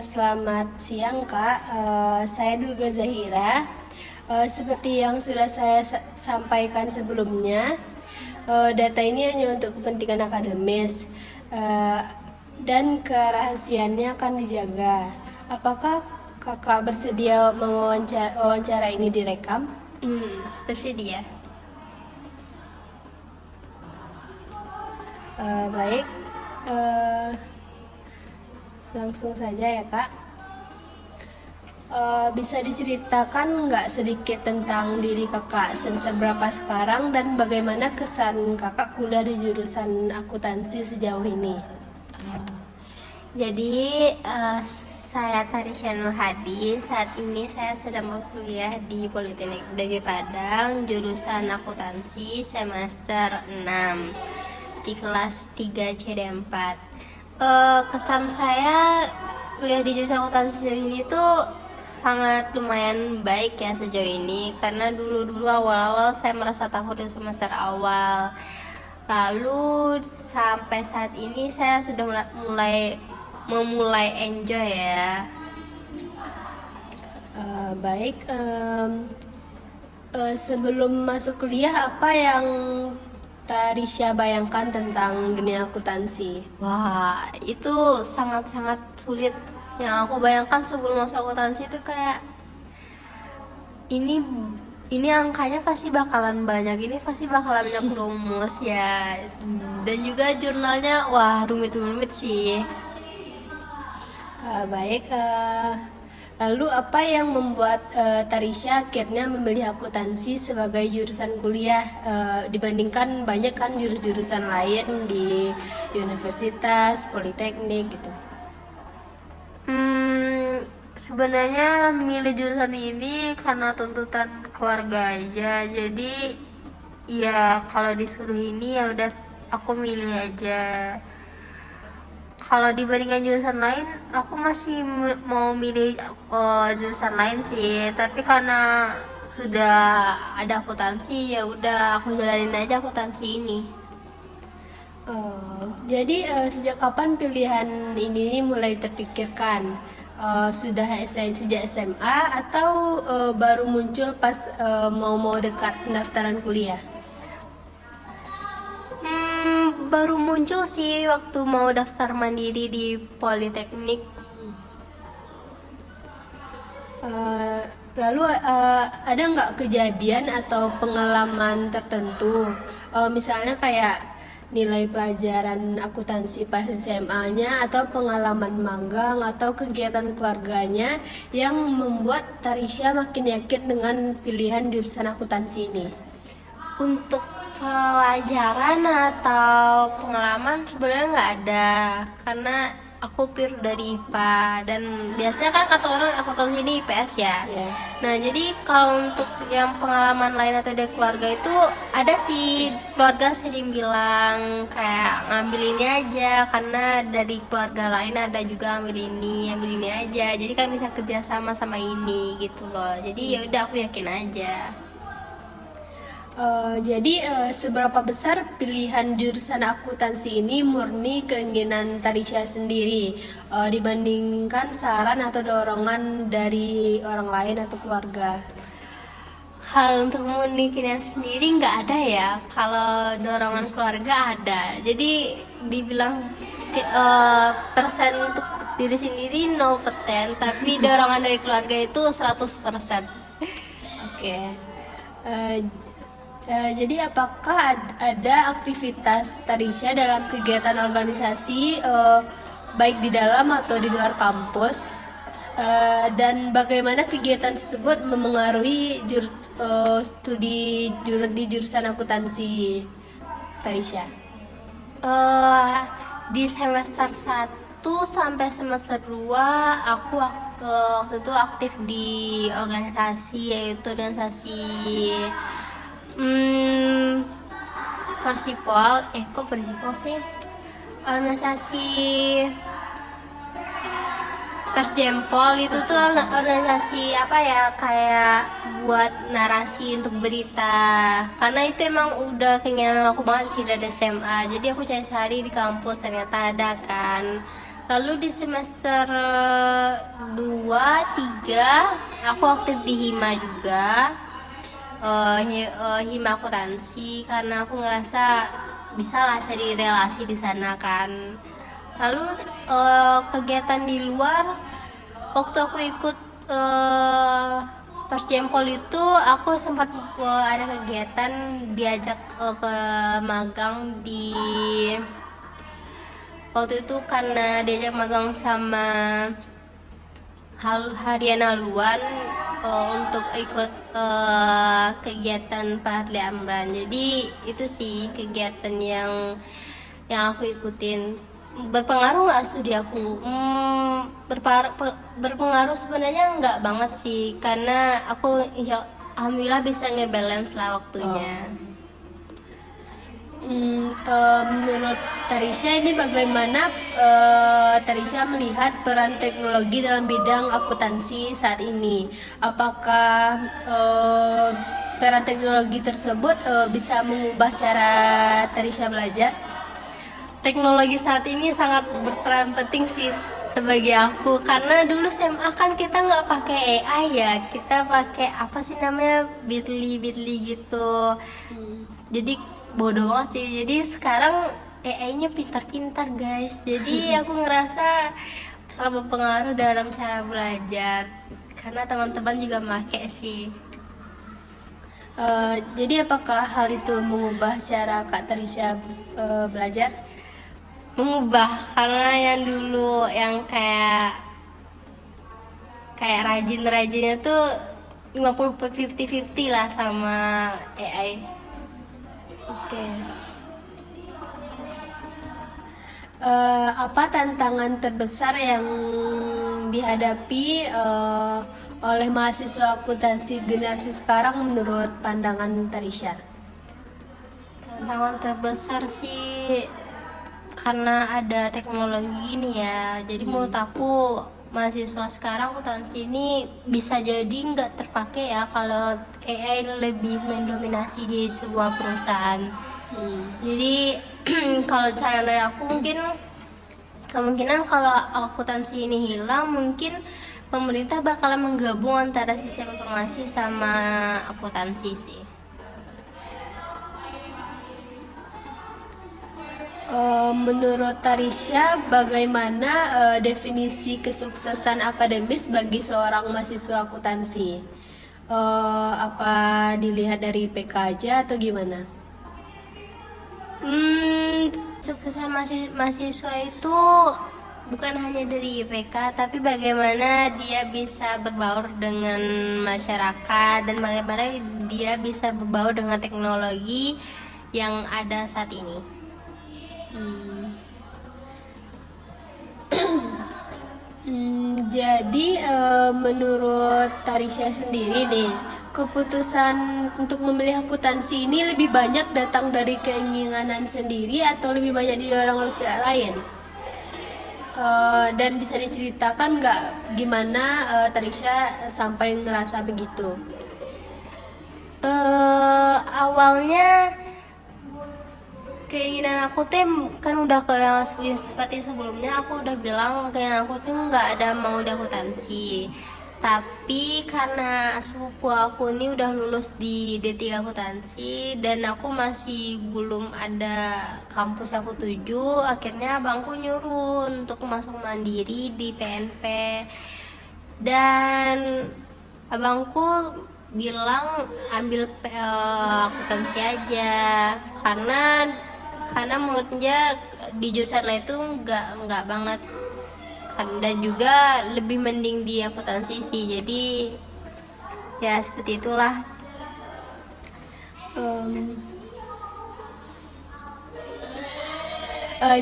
Selamat siang Kak. Saya Dulga Zahira. Seperti yang sudah saya sampaikan sebelumnya, data ini hanya untuk kepentingan akademis eh, dan kerahasiaannya akan dijaga. Apakah Kakak bersedia wawancara ini direkam? Tersedia. Baik. Eh, Langsung saja ya Kak. Bisa diceritakan nggak sedikit tentang diri kakak semester berapa sekarang dan bagaimana kesan kakak kuliah di jurusan akuntansi sejauh ini? Jadi saya Tarisya Nur Hadi. Saat ini saya sedang berkuliah di Politeknik Negeri Padang, jurusan akuntansi semester 6 di kelas 3 CD4. Kesan saya kuliah di jurusan akuntansi sejauh ini tuh sangat lumayan baik ya sejauh ini, karena dulu awal-awal saya merasa takut di semester awal, lalu sampai saat ini saya sudah memulai enjoy ya. Baik, sebelum masuk kuliah apa yang Tarisya bayangkan tentang dunia akuntansi? Wah, itu sangat-sangat sulit. Yang aku bayangkan sebelum masuk akuntansi itu kayak ini angkanya pasti bakalan banyak, ini pasti bakalan banyak rumus ya, dan juga jurnalnya wah rumit sih. Baik, lalu apa yang membuat Tarisya akhirnya memilih akuntansi sebagai jurusan kuliah dibandingkan banyak kan jurusan lain di universitas, politeknik gitu? Sebenarnya milih jurusan ini karena tuntutan keluarga aja. Jadi ya kalau disuruh ini ya udah aku milih aja. Kalau dibandingkan jurusan lain, aku masih mau milih jurusan lain sih. Tapi karena sudah ada akuntansi, ya udah aku jalanin aja akuntansi ini. Jadi sejak kapan pilihan ini mulai terpikirkan? Sejak SMA atau baru muncul pas mau dekat pendaftaran kuliah? Baru muncul sih waktu mau daftar mandiri di Politeknik. Lalu ada nggak kejadian atau pengalaman tertentu, misalnya kayak nilai pelajaran akuntansi pas SMA-nya atau pengalaman magang atau kegiatan keluarganya yang membuat Tarisya makin yakin dengan pilihan jurusan akuntansi ini? Untuk pelajaran atau pengalaman sebenarnya nggak ada, karena aku pure dari IPA, dan biasanya kan kata orang akuntansi ini IPS ya. Yeah. Nah jadi kalau untuk yang pengalaman lain atau dari keluarga itu ada sih, keluarga sering bilang kayak ngambil ini aja karena dari keluarga lain ada juga ambil ini aja, jadi kan bisa kerja sama ini gitu loh. Jadi ya udah aku yakin aja. Jadi seberapa besar pilihan jurusan akuntansi ini murni keinginan Tarisya sendiri dibandingkan saran atau dorongan dari orang lain atau keluarga? Kalau untuk memiliki sendiri nggak ada ya. Kalau dorongan keluarga ada. Jadi dibilang persen untuk diri sendiri 0%, tapi dorongan dari keluarga itu 100%. Oke. Jadi apakah ada aktivitas Tarisya dalam kegiatan organisasi baik di dalam atau di luar kampus? Dan bagaimana kegiatan tersebut memengaruhi studi di jurusan akuntansi Tarisya? Di semester 1 sampai semester 2 aku waktu itu aktif di organisasi, yaitu organisasi Persipol. Kok Persipol sih? Organisasi Persjempol itu tuh organisasi apa ya, kayak buat narasi untuk berita, karena itu emang udah keinginan aku banget sih dari SMA. Jadi aku cari di kampus, ternyata ada kan. Lalu di semester 2, 3 aku aktif di hima juga, hima akuntansi, karena aku ngerasa bisa lah cari relasi di sana kan. Lalu kegiatan di luar, waktu aku ikut pas Jempol itu aku sempat ada kegiatan diajak ke magang di waktu itu, karena diajak magang sama harian haluan untuk ikut kegiatan Pak Harli Amran. Jadi itu sih kegiatan yang aku ikutin. Berpengaruh nggak studi aku? Berpengaruh sebenarnya nggak banget sih, karena aku alhamdulillah bisa ngebalance lah waktunya. Menurut Tarisha ini bagaimana Tarisha melihat peran teknologi dalam bidang akuntansi saat ini? Apakah peran teknologi tersebut bisa mengubah cara Tarisha belajar? Teknologi saat ini sangat berperan penting sih sebagai aku, karena dulu SMA kan kita nggak pakai AI ya, kita pakai apa sih namanya, Bitly gitu. Jadi bodoh banget sih. Jadi sekarang AI-nya pintar-pintar guys. Jadi aku ngerasa sangat berpengaruh dalam cara belajar, karena teman-teman juga pakai sih. Jadi apakah hal itu mengubah cara Kak Tarisha belajar? Mengubah, karena yang dulu yang kayak rajinnya tuh 50/50 lah sama AI. Oke. Apa tantangan terbesar yang dihadapi oleh mahasiswa akuntansi generasi sekarang menurut pandangan Tarisha? Tantangan terbesar sih karena ada teknologi ini ya. Jadi menurut aku mahasiswa sekarang akuntansi ini bisa jadi nggak terpakai ya kalau AI lebih mendominasi di sebuah perusahaan. Jadi kalau cara dari aku, mungkin kemungkinan kalau akuntansi ini hilang, mungkin pemerintah bakalan menggabung antara sistem informasi sama akuntansi sih. Menurut Tarisha, bagaimana definisi kesuksesan akademis bagi seorang mahasiswa akuntansi? Apa dilihat dari IPK aja atau gimana? Sukses mahasiswa itu bukan hanya dari IPK, tapi bagaimana dia bisa berbaur dengan masyarakat dan bagaimana dia bisa berbaur dengan teknologi yang ada saat ini. Jadi menurut Tarisha sendiri nih, keputusan untuk memilih akuntansi ini lebih banyak datang dari keinginan sendiri atau lebih banyak didorong oleh pihak lain? Dan bisa diceritakan nggak gimana Tarisha sampai ngerasa begitu? Awalnya keinginan aku tuh kan udah kayak seperti sebelumnya aku udah bilang, keinginan aku tuh nggak ada mau di akuntansi. Tapi karena sepupu aku ini udah lulus di D3 akuntansi dan aku masih belum ada kampus aku tuju, akhirnya abangku nyuruh untuk masuk mandiri di PNP. Dan abangku bilang ambil akuntansi aja, karena menurutnya di jurusan lain itu nggak banget kan, dan juga lebih mending di akuntansi sih. Jadi ya seperti itulah.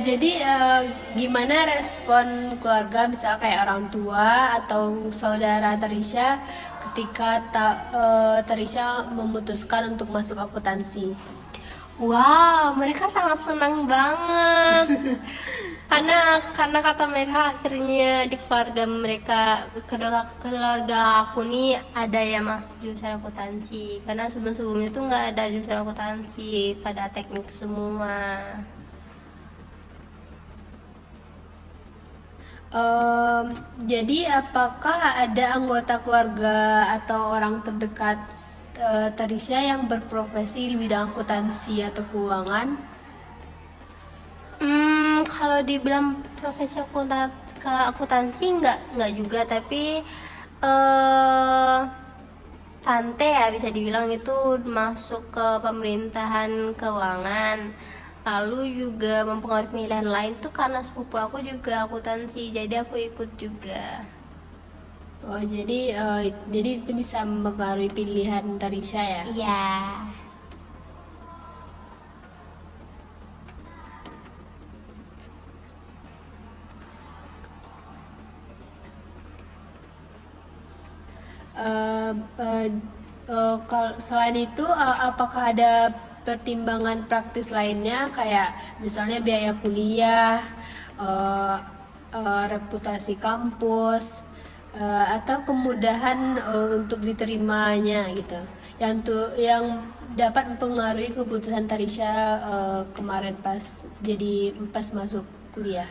Jadi gimana respon keluarga, misalnya kayak orang tua atau saudara Tarisha ketika Tarisha memutuskan untuk masuk akuntansi? Wow, mereka sangat senang banget. karena kata mereka akhirnya di keluarga aku nih ada yang masuk jurusan akuntansi, karena sebelumnya tuh nggak ada jurusan akuntansi, pada teknik semua. Em, jadi apakah ada anggota keluarga atau orang terdekat Tarisha yang berprofesi di bidang akuntansi atau keuangan? Kalau dibilang profesi akuntansi nggak juga, tapi eh santai ya, bisa dibilang itu masuk ke pemerintahan keuangan. Lalu juga mempengaruhi pilihan lain tuh karena sepupu aku juga akuntansi, jadi aku ikut juga. Oh, jadi itu bisa mempengaruhi pilihan Tarisha ya? Iya. Eh, eh, Selain itu, apakah ada pertimbangan praktis lainnya kayak misalnya biaya kuliah, eh, reputasi kampus, atau kemudahan untuk diterimanya gitu, yang dapat mempengaruhi keputusan Tarisha kemarin pas masuk kuliah.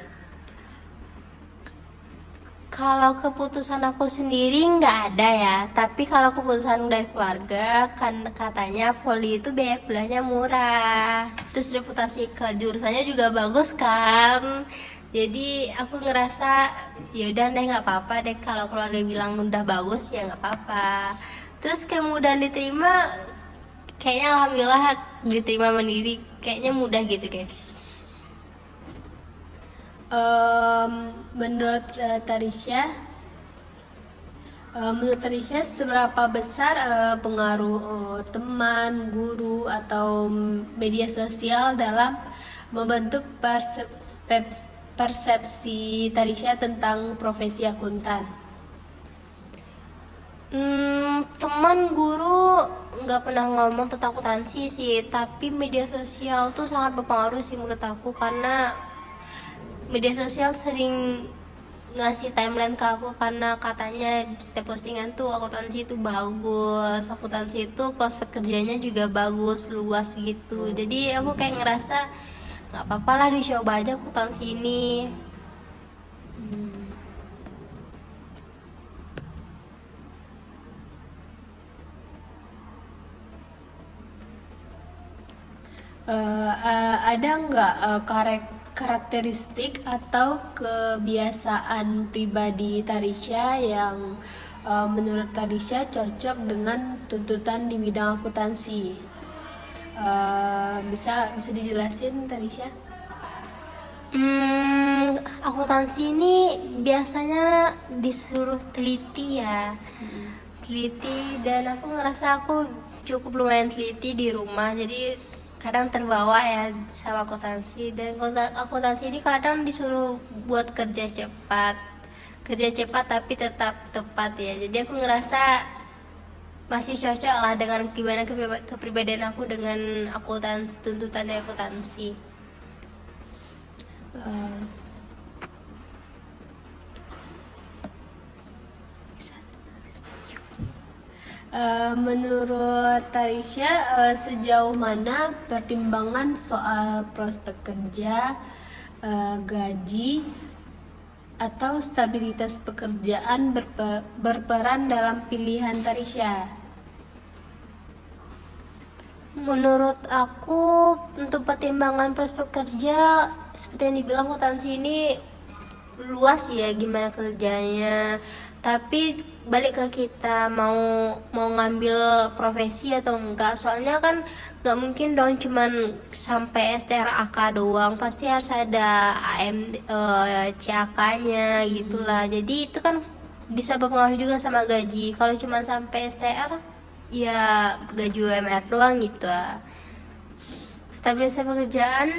Kalau keputusan aku sendiri nggak ada ya, tapi kalau keputusan dari keluarga kan katanya Poli itu biaya kuliahnya murah, terus reputasi ke jurusannya juga bagus kan. Jadi aku ngerasa ya udah deh, nggak apa-apa deh kalau keluarga bilang udah bagus, ya nggak apa-apa. Terus kemudian diterima, kayaknya alhamdulillah diterima mandiri, kayaknya mudah gitu guys. Menurut Tarisha, seberapa besar pengaruh teman, guru, atau media sosial dalam membentuk persepsi Tarisha tentang profesi akuntan? Teman, guru nggak pernah ngomong tentang akuntansi sih, tapi media sosial tuh sangat berpengaruh sih menurut aku, karena media sosial sering ngasih timeline ke aku, karena katanya setiap postingan tuh akuntansi itu bagus, akuntansi itu prospek kerjanya juga bagus, luas gitu. Jadi aku kayak ngerasa nggak apa-apa lah dicoba aja akuntansi ini. Ada nggak karakteristik atau kebiasaan pribadi Tarisha yang menurut Tarisha cocok dengan tuntutan di bidang akuntansi? Bisa dijelasin Tarisha? Akuntansi ini biasanya disuruh teliti ya, teliti, dan aku ngerasa aku cukup lumayan teliti di rumah, jadi kadang terbawa ya sama akuntansi. Dan akuntansi ini kadang disuruh buat kerja cepat tapi tetap tepat ya, jadi aku ngerasa masih cocok lah dengan gimana kepribadian aku dengan akuntansi, tuntutan dari akuntansi. Menurut Tarisha, sejauh mana pertimbangan soal prospek kerja, gaji, atau stabilitas pekerjaan berperan dalam pilihan Tarisha? Menurut aku, untuk pertimbangan prospek kerja, seperti yang dibilang akuntansi ini luas ya gimana kerjanya, tapi balik ke kita mau ngambil profesi atau enggak. Soalnya kan nggak mungkin dong cuman sampai STRAK doang, pasti harus ada CAK-nya gitulah. Jadi itu kan bisa berpengaruh juga sama gaji. Kalau cuman sampai STR ya gaji UMR doang gitu. Stabilitas pekerjaan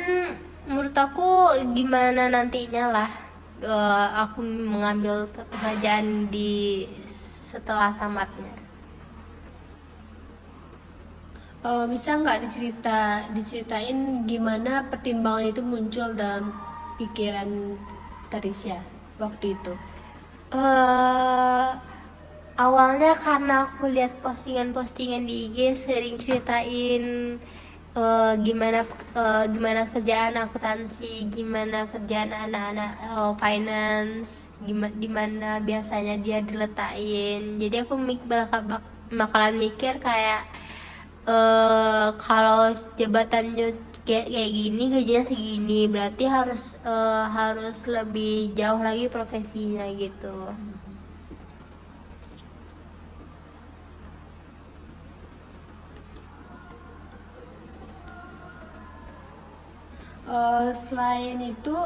menurut aku gimana nantinya lah, aku mengambil pekerjaan di setelah tamatnya. Bisa nggak diceritain gimana pertimbangan itu muncul dalam pikiran Tarisha waktu itu? Awalnya karena aku lihat postingan-postingan di IG sering ceritain gimana kerjaan akuntansi, gimana kerjaan anak-anak finance, gimana dimana biasanya dia diletakin. Jadi aku bakalan mikir kayak kalau jabatannya kayak gini, gajinya segini, berarti harus lebih jauh lagi profesinya gitu. Selain itu,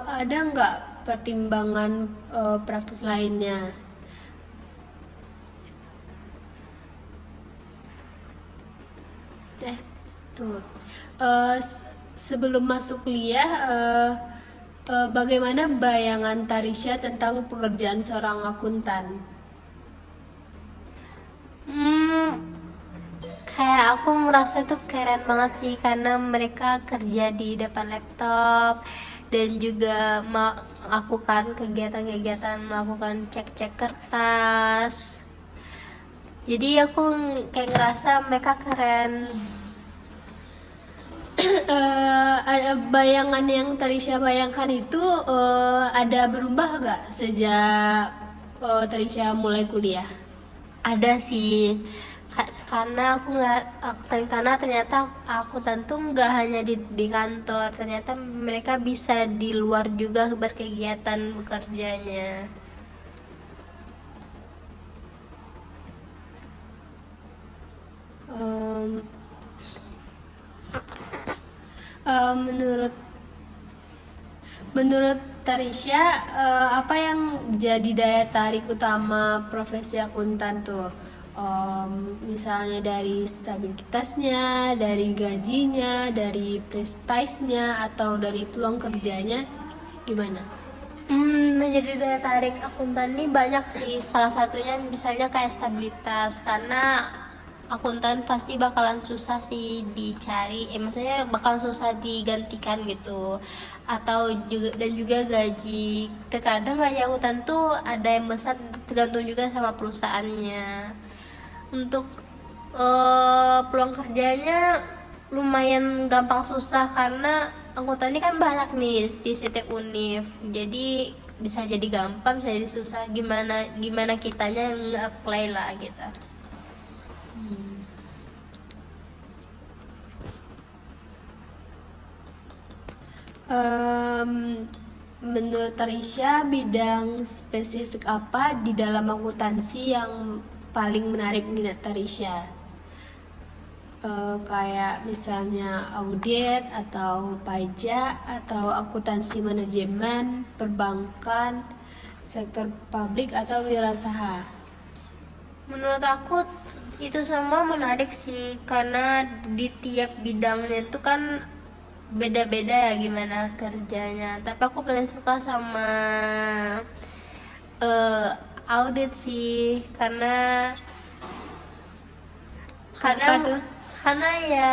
ada nggak pertimbangan praktis lainnya? Tuh. Sebelum masuk kuliah, bagaimana bayangan Tarisha tentang pekerjaan seorang akuntan? Kayak aku merasa tuh keren banget sih, karena mereka kerja di depan laptop dan juga melakukan kegiatan-kegiatan, melakukan cek-cek kertas. Jadi aku kayak ngerasa mereka keren. Bayangan yang Tarisha bayangkan itu ada berubah nggak sejak Tarisha mulai kuliah? Ada sih, karena karena ternyata aku tentu nggak hanya di kantor, ternyata mereka bisa di luar juga berkegiatan bekerjanya. Em, menurut Tarisha, apa yang jadi daya tarik utama profesi akuntan tuh? Misalnya dari stabilitasnya, dari gajinya, dari prestisnya, atau dari peluang kerjanya, gimana? Menjadi daya tarik akuntan ini banyak sih. Salah satunya misalnya kayak stabilitas, karena akuntan pasti bakalan susah sih dicari, maksudnya bakalan susah digantikan gitu. Atau juga gaji. Terkadang gaji akuntan tuh ada yang besar, tergantung juga sama perusahaannya. Untuk peluang kerjanya lumayan gampang susah, karena akuntan ini kan banyak nih di setiap univ, jadi bisa jadi gampang, bisa jadi susah, gimana kitanya nge-apply lah gitu. Menurut Tarisha, bidang spesifik apa di dalam akuntansi yang paling menarik minat Tarisha? Kayak misalnya audit atau pajak atau akuntansi manajemen, perbankan, sektor publik atau wirausaha. Menurut aku itu semua menarik sih, karena di tiap bidangnya itu kan beda-beda ya gimana kerjanya. Tapi aku paling suka sama audit sih, karena Kenapa tuh? karena ya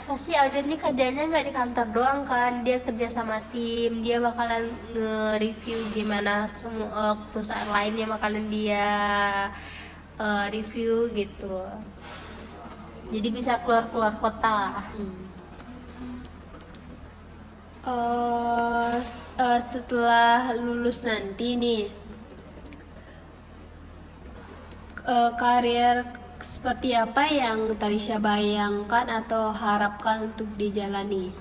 pasti audit ini kerjanya nggak di kantor doang kan, dia kerja sama tim, dia bakalan nge-review gimana semua perusahaan lainnya bakalan dia review gitu, jadi bisa keluar kota lah. Setelah lulus nanti nih, karir seperti apa yang Tarisha bayangkan atau harapkan untuk dijalani?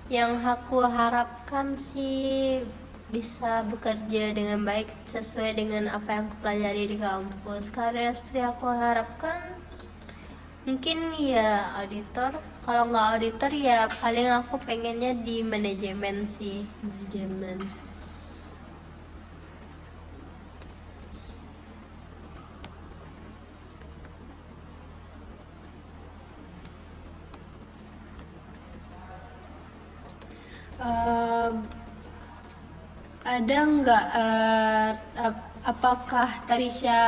Yang aku harapkan sih bisa bekerja dengan baik sesuai dengan apa yang aku pelajari di kampus. Karena seperti aku harapkan mungkin ya auditor, kalau nggak auditor ya paling aku pengennya di manajemen sih. Manajemen. Ada nggak apakah Tarisha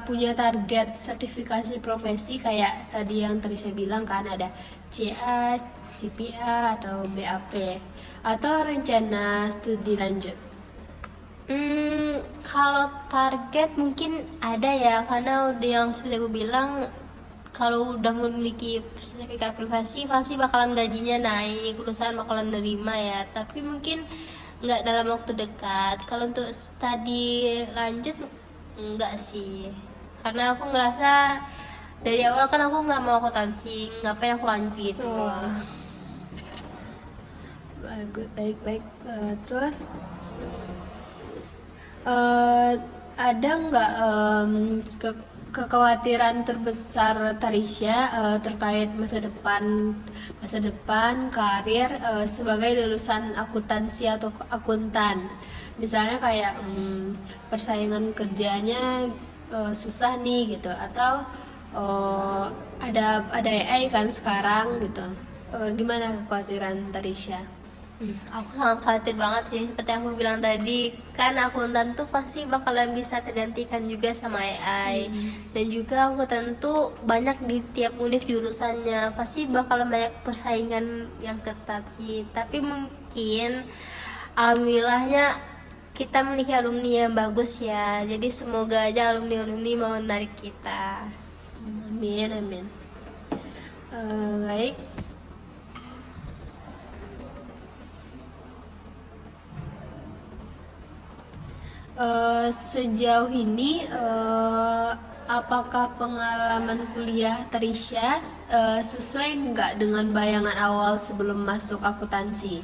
punya target sertifikasi profesi kayak tadi yang Tarisha bilang kan, ada CA, CPA atau BAP, atau rencana studi lanjut? Kalau target mungkin ada ya, karena udah yang seperti aku bilang kalau udah memiliki sertifikat privasi pasti bakalan gajinya naik, perusahaan bakalan nerima ya, tapi mungkin nggak dalam waktu dekat. Kalau untuk studi lanjut enggak sih, karena aku ngerasa dari awal kan aku nggak mau akuntansi, ngapain aku lanjut gitu. Oh. Baik. Terus ada nggak kekhawatiran terbesar Tarisha terkait masa depan karir sebagai lulusan akuntansi atau akuntan? Misalnya kayak persaingan kerjanya susah nih gitu, atau ada AI kan sekarang gitu. Gimana kekhawatiran Tarisha? Aku sangat khawatir banget sih, seperti yang aku bilang tadi, kan akuntan tuh pasti bakalan bisa tergantikan juga sama AI. Dan juga akuntan tuh banyak di tiap univ jurusannya, pasti bakalan banyak persaingan yang ketat sih. Tapi mungkin alhamdulillahnya kita memiliki alumni yang bagus ya, jadi semoga aja alumni-alumni mau menarik kita. Amin. Baik. Sejauh ini apakah pengalaman kuliah Tarisha sesuai nggak dengan bayangan awal sebelum masuk akuntansi?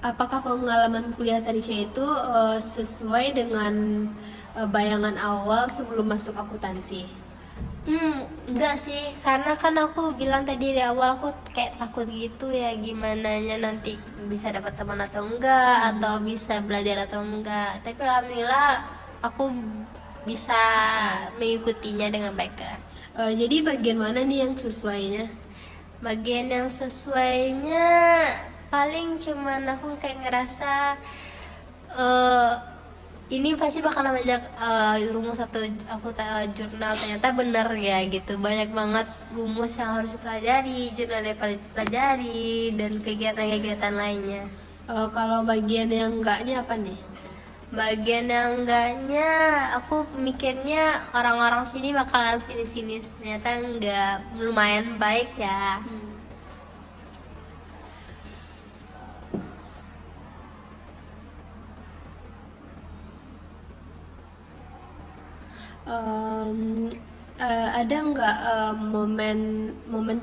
Apakah pengalaman kuliah Tarisha itu sesuai dengan bayangan awal sebelum masuk akuntansi? Enggak sih, karena kan aku bilang tadi di awal aku kayak takut gitu ya, gimana nya nanti bisa dapat teman atau enggak, atau bisa belajar atau enggak. Tapi alhamdulillah aku bisa mengikutinya dengan baik kan. Jadi bagian mana nih yang sesuainya? Bagian yang sesuainya paling cuman aku kayak ngerasa ini pasti bakalan banyak rumus atau aku jurnal, ternyata bener ya gitu, banyak banget rumus yang harus dipelajari, jurnal yang harus dipelajari, dan kegiatan-kegiatan lainnya. Kalau bagian yang enggaknya apa nih? Bagian yang enggaknya aku mikirnya orang-orang sini bakalan sini-sini, ternyata enggak, lumayan baik ya. Ada nggak momen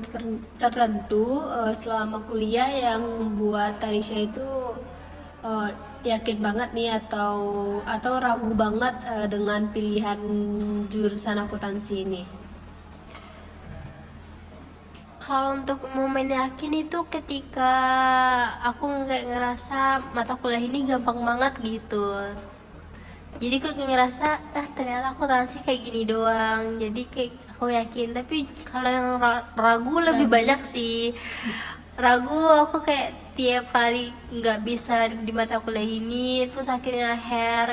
tertentu selama kuliah yang buat Tarisha itu yakin banget nih atau ragu banget dengan pilihan jurusan akuntansi ini? Kalau untuk momen yakin itu ketika aku nggak ngerasa mata kuliah ini gampang banget gitu. Jadi kayak ngerasa ternyata akuntansi kayak gini doang, jadi kayak aku yakin. Tapi kalau yang ragu lebih banyak sih. Ragu aku kayak tiap kali nggak bisa di mata kuliah ini, terus akhirnya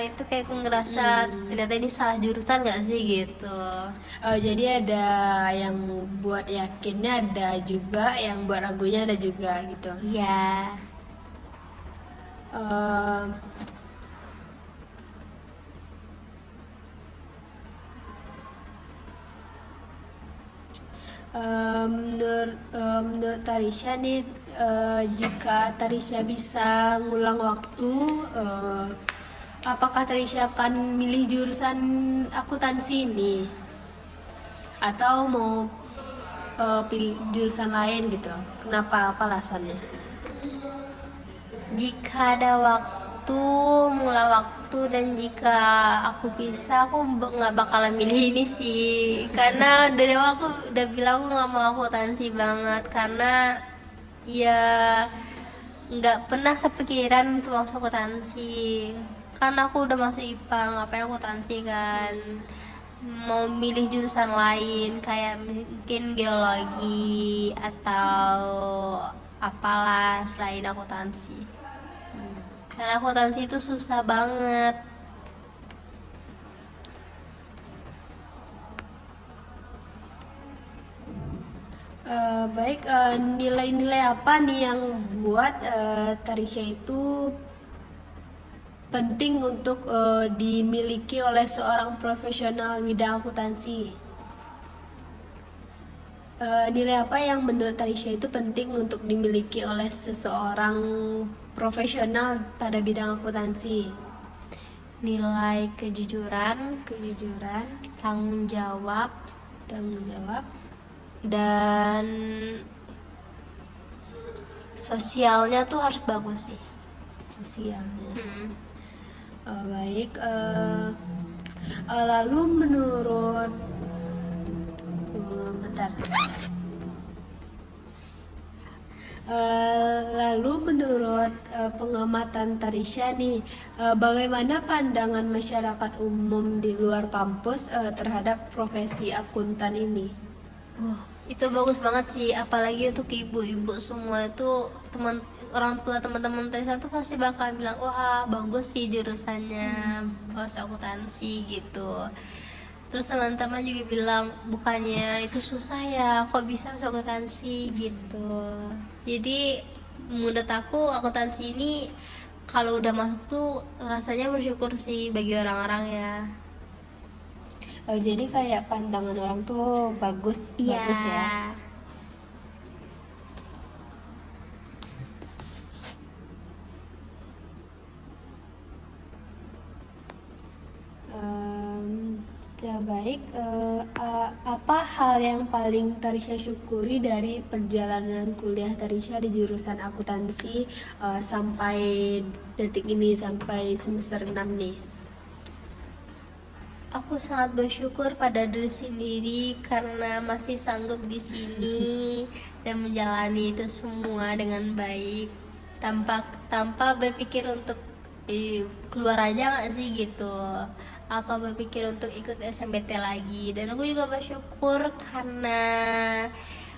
itu kayak aku ngerasa ternyata ini salah jurusan nggak sih gitu. Jadi ada yang buat yakinnya, ada juga yang buat ragunya, ada juga gitu. Iya. Menurut Tarisha nih, jika Tarisha bisa ngulang waktu, apakah Tarisha akan milih jurusan akuntansi ini atau mau pilih jurusan lain gitu? Kenapa? Apa alasannya? Jika ada waktu, mulai waktu, dan jika aku bisa, aku nggak bakalan milih ini sih, karena dari awal aku udah bilang aku nggak mau akuntansi banget, karena ya nggak pernah kepikiran untuk masuk akuntansi, karena aku udah masuk IPA, ngapain akuntansi kan. Mau milih jurusan lain kayak mungkin geologi atau apalah selain akuntansi, karena akuntansi itu susah banget. Baik, nilai-nilai apa nih yang buat Tarisha itu penting untuk dimiliki oleh seorang profesional bidang akuntansi? Nilai apa yang menurut Tarisha itu penting untuk dimiliki oleh seseorang profesional pada bidang akuntansi? Nilai kejujuran, Kejujuran, tanggung jawab, dan sosialnya tuh harus bagus sih. sosialnya. Hmm. Baik, lalu menurut bentar. Lalu menurut pengamatan Tarisha nih, bagaimana pandangan masyarakat umum di luar kampus terhadap profesi akuntan ini? Wah, itu bagus banget sih, apalagi untuk ibu-ibu semua itu orang tua teman-teman Tessa tuh pasti bakal bilang wah bagus sih jurusannya akuntansi gitu. Terus teman-teman juga bilang bukannya itu susah ya, kok bisa masuk akuntansi gitu. Jadi menurut aku akuntansi ini kalau udah masuk tuh rasanya bersyukur sih bagi orang-orang ya. Jadi kayak pandangan orang tuh bagus Iya. ya. Ya baik, apa hal yang paling Tarisha syukuri dari perjalanan kuliah Tarisha di jurusan akuntansi sampai detik ini, sampai semester 6 nih? Aku sangat bersyukur pada diri sendiri karena masih sanggup di sini dan menjalani itu semua dengan baik tanpa berpikir untuk keluar aja nggak sih gitu. Aku berpikir untuk ikut SMBT lagi dan aku juga bersyukur karena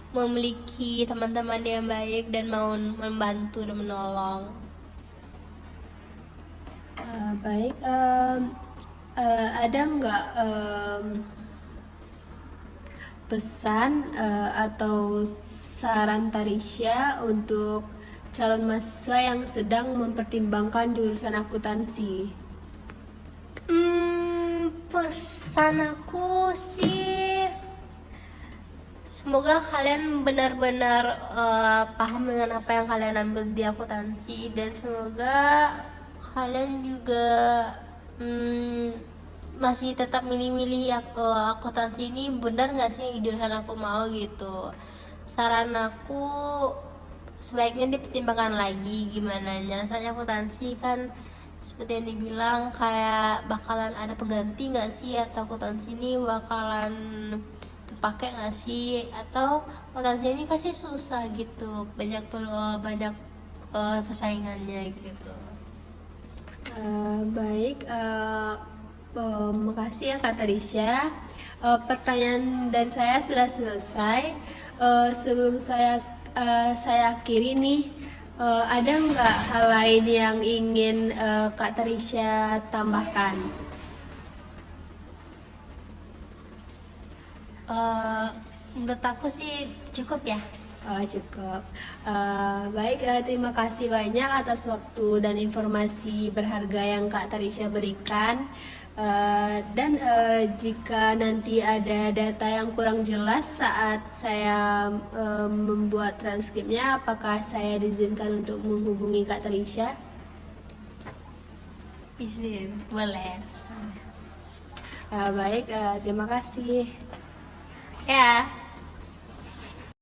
memiliki teman-teman yang baik dan mau membantu dan menolong. Baik, ada nggak pesan atau saran Tarisha untuk calon mahasiswa yang sedang mempertimbangkan jurusan akuntansi? Pesan aku sih semoga kalian benar-benar paham dengan apa yang kalian ambil di akuntansi dan semoga kalian juga masih tetap milih-milih akuntansi ini benar nggak sih jurusan aku mau gitu. Saran aku sebaiknya dipertimbangkan lagi gimana nya, soalnya akuntansi kan seperti yang dibilang kayak bakalan ada pengganti nggak sih, atau akuntansi ini bakalan terpakai nggak sih, atau akuntansi ini pasti susah gitu, banyak persaingannya gitu. Baik, makasih ya Kak Tarisha. Pertanyaan dari saya sudah selesai. Sebelum saya akhiri nih, ada nggak hal lain yang ingin Kak Tarisha tambahkan? Menurut aku sih cukup ya. Cukup. Baik, terima kasih banyak atas waktu dan informasi berharga yang Kak Tarisha berikan. Dan jika nanti ada data yang kurang jelas saat saya membuat transkripnya, apakah saya diizinkan untuk menghubungi Kak Tarisha? Izin, boleh. Baik, terima kasih. Ya.